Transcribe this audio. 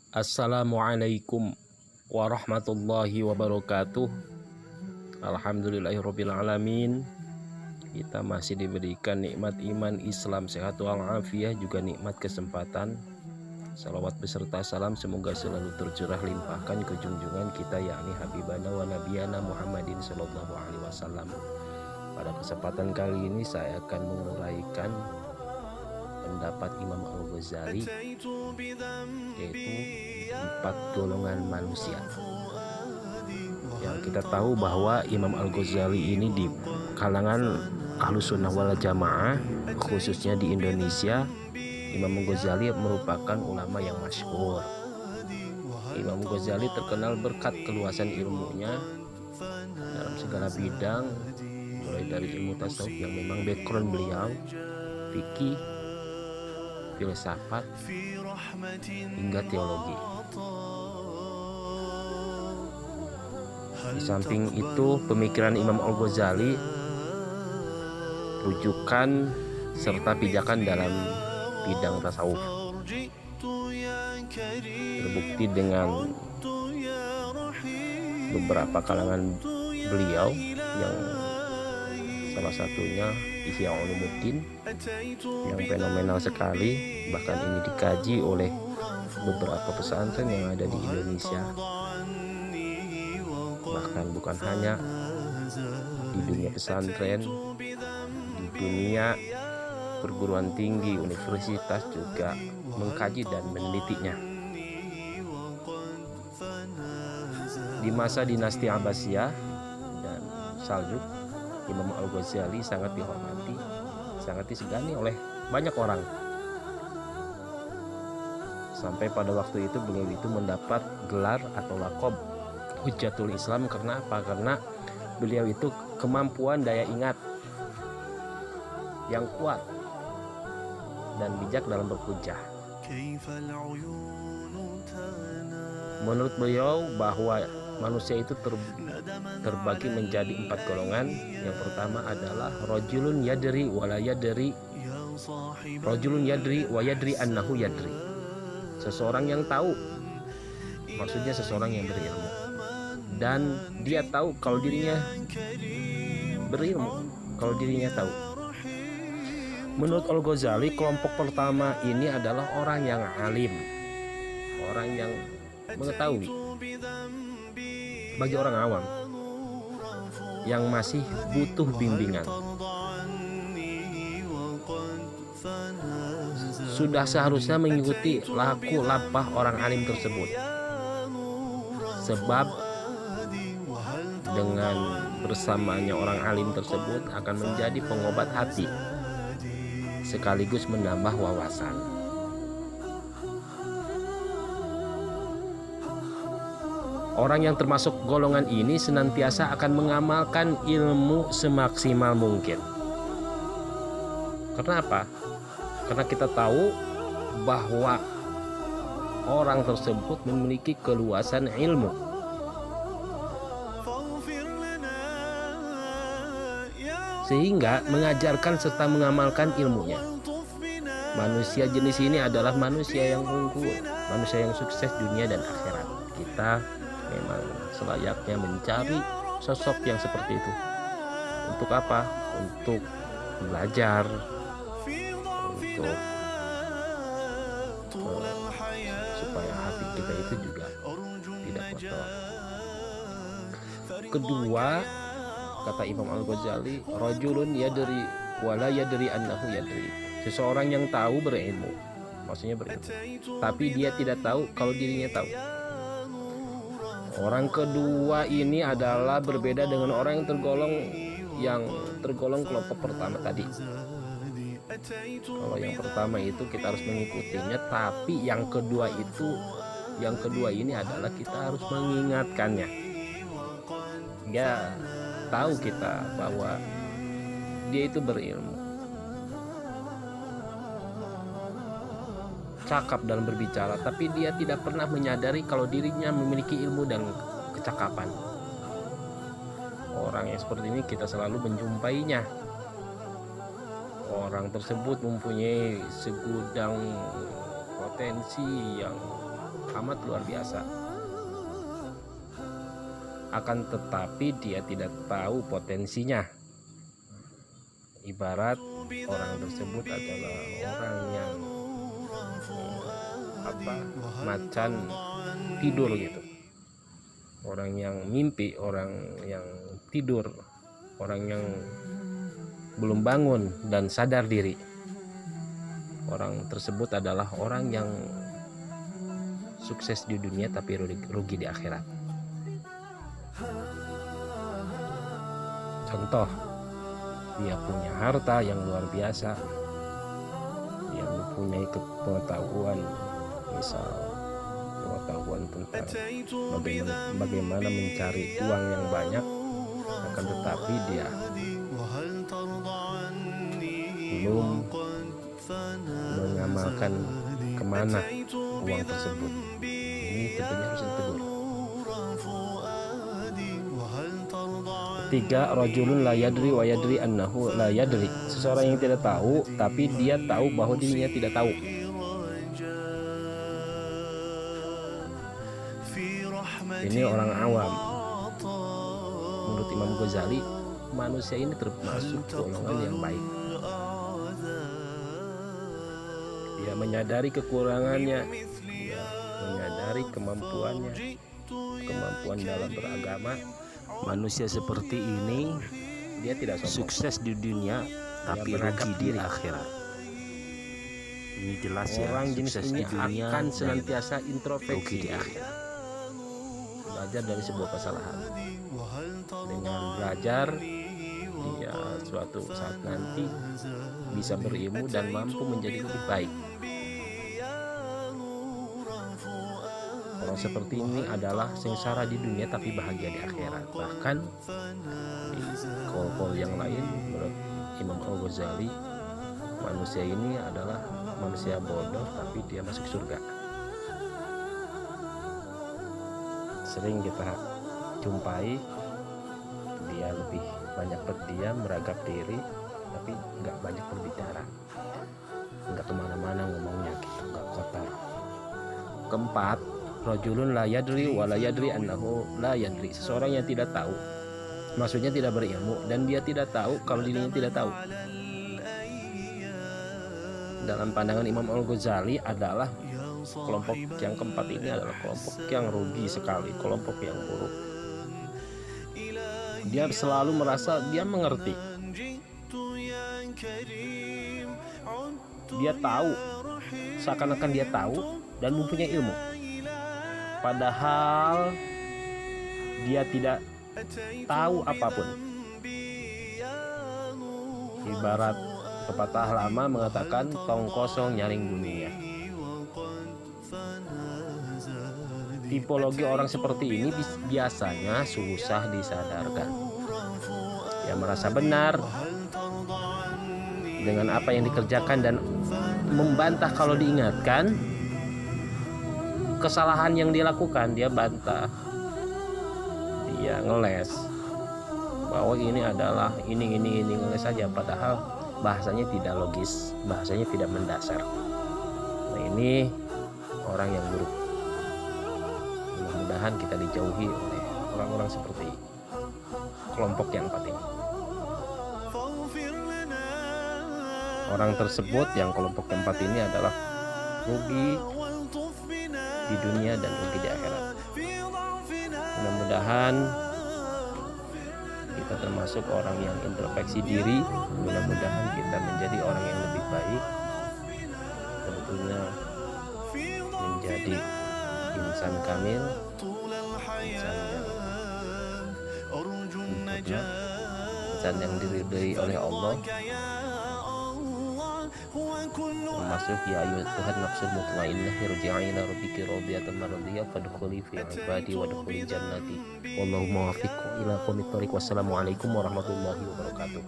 Assalamualaikum warahmatullahi wabarakatuh. Alhamdulillahirabbil alamin. Kita masih diberikan nikmat iman, Islam, sehat walafiat, juga nikmat kesempatan. Salawat beserta salam semoga selalu tercurah limpahkan ke junjungan kita, yakni Habibana wa Nabiyana Muhammadin sallallahu alaihi wasallam. Pada kesempatan kali ini saya akan menguraikan pendapat Imam Al-Ghazali, yaitu 4 golongan manusia. Yang kita tahu bahwa Imam Al-Ghazali ini di kalangan Ahlussunnah wal Jamaah, khususnya di Indonesia, Imam Al-Ghazali merupakan ulama yang masyhur. Imam Al-Ghazali terkenal berkat keluasan ilmunya dalam segala bidang, mulai dari ilmu tasawuf yang memang background beliau, fikih, filsafat, hingga teologi. Di samping itu, pemikiran Imam Al-Ghazali, rujukan serta pijakan dalam bidang tasawuf terbukti dengan beberapa kalangan beliau, yang salah satunya Ihya Ulumuddin, yang fenomenal sekali. Bahkan ini dikaji oleh beberapa pesantren yang ada di Indonesia. Bahkan bukan hanya di dunia pesantren, di dunia perguruan tinggi, universitas juga mengkaji dan menelitinya. Di masa dinasti Abbasiyah dan Saljuk, Imam Al-Ghazali sangat dihormati, sangat disegani oleh banyak orang. Sampai pada waktu itu beliau itu mendapat gelar atau laqab Hujjatul Islam. Karena apa? Karena beliau itu kemampuan daya ingat yang kuat dan bijak dalam berhujjah. Menurut beliau bahwa manusia itu terbagi menjadi 4 golongan. Yang pertama adalah rajulun yadri wa la yadri, rajulun yadri wa yadri annahu yadri. Seseorang yang tahu, maksudnya seseorang yang berilmu dan dia tahu kalau dirinya berilmu, kalau dirinya tahu. Menurut Al-Ghazali, kelompok pertama ini adalah orang yang alim, orang yang mengetahui. Bagi orang awam yang masih butuh bimbingan, sudah seharusnya mengikuti laku lapah orang alim tersebut, sebab dengan bersamaannya orang alim tersebut akan menjadi pengobat hati sekaligus menambah wawasan. Orang yang termasuk golongan ini senantiasa akan mengamalkan ilmu semaksimal mungkin. Karena apa? Karena kita tahu bahwa orang tersebut memiliki keluasan ilmu. Sehingga mengajarkan serta mengamalkan ilmunya. Manusia jenis ini adalah manusia yang unggul, manusia yang sukses dunia dan akhirat. Kita memang selayaknya mencari sosok yang seperti itu. Untuk apa? Untuk belajar, untuk supaya hati kita itu juga tidak kotor. Kedua, kata Imam Al-Ghazali, rajulun yadri wa la yadri annahu yadri. Seseorang yang tahu berilmu, maksudnya berilmu, tapi dia tidak tahu kalau dirinya tahu. Orang kedua ini adalah berbeda dengan orang yang tergolong kelompok pertama tadi. Kalau yang pertama itu kita harus mengikutinya, tapi yang kedua ini adalah kita harus mengingatkannya. Ya, tahu kita bahwa dia itu berilmu, cakap dalam berbicara, tapi dia tidak pernah menyadari kalau dirinya memiliki ilmu dan kecakapan. Orang yang seperti ini kita selalu menjumpainya. Orang tersebut mempunyai segudang potensi yang amat luar biasa. Akan tetapi dia tidak tahu potensinya. Ibarat orang tersebut adalah orang yang macan tidur gitu, orang yang mimpi, orang yang tidur, orang yang belum bangun dan sadar diri. Orang tersebut adalah orang yang sukses di dunia tapi rugi di akhirat. Contoh, dia punya harta yang luar biasa, dia mempunyai pengetahuan, misal pengetahuan tentang bagaimana mencari uang yang banyak, akan tetapi dia belum mengamalkan kemana uang tersebut. Ini tentunya harus ditegur. Ketiga, rajulun la yadri wa yadri annahu la yadri. Seseorang yang tidak tahu tapi dia tahu bahwa dirinya tidak tahu. Ini orang awam. Menurut Imam Ghazali, manusia ini termasuk golongan yang baik. Dia menyadari kekurangannya, dia menyadari kemampuan dalam beragama. Manusia seperti ini dia tidak sukses di dunia tapi rugi di akhirat. Ini jelas ya, orang jenis ini akan senantiasa introspeksi di akhirat, belajar dari sebuah kesalahan. Dengan belajar, dia suatu saat nanti bisa berilmu dan mampu menjadi lebih baik. Orang seperti ini adalah sengsara di dunia tapi bahagia di akhirat. Bahkan di kol-kol yang lain, menurut Imam Al-Ghazali, manusia ini adalah manusia bodoh tapi dia masuk surga. Sering kita jumpai dia lebih banyak berdiam, meragap diri, tapi nggak banyak berbicara, nggak kemana-mana ngomongnya gitu, nggak kotor. Keempat, rajulun la yadri wa la yadri annahu la yadri. Seseorang yang tidak tahu, maksudnya tidak berilmu dan dia tidak tahu kalau dirinya tidak tahu. Dalam pandangan Imam Al-Ghazali adalah kelompok yang keempat ini adalah kelompok yang rugi sekali, kelompok yang buruk. Dia selalu merasa dia mengerti, dia tahu, seakan-akan dia tahu dan mempunyai ilmu, padahal dia tidak tahu apapun. Ibarat pepatah lama mengatakan tong kosong nyaring dunia. Tipologi orang seperti ini biasanya susah disadarkan. Dia merasa benar dengan apa yang dikerjakan dan membantah kalau diingatkan kesalahan yang dilakukan. Dia bantah, dia ngeles bahwa ini adalah ini ngeles saja, padahal bahasanya tidak logis, bahasanya tidak mendasar. Nah, ini orang yang buruk. Mudah-mudahan kita dijauhi oleh orang-orang seperti kelompok yang empat ini. Orang tersebut yang kelompok keempat ini adalah rugi di dunia dan rugi di akhirat. Mudah-mudahan kita termasuk orang yang introspeksi diri. Mudah-mudahan kita menjadi orang yang lebih baik, tentunya menjadi insan kamil, insan yang sempurna, insan yang diridhai oleh Allah, termasuk ya ayyuhan nafsul mutmainnah irji'i ila rabbiki radiyatan mardiyah fadkhuli fi ibadi wadkhuli jannati wallahu muwaffiq ila aqwamit thoriq. Wassalamualaikum warahmatullahi wabarakatuh.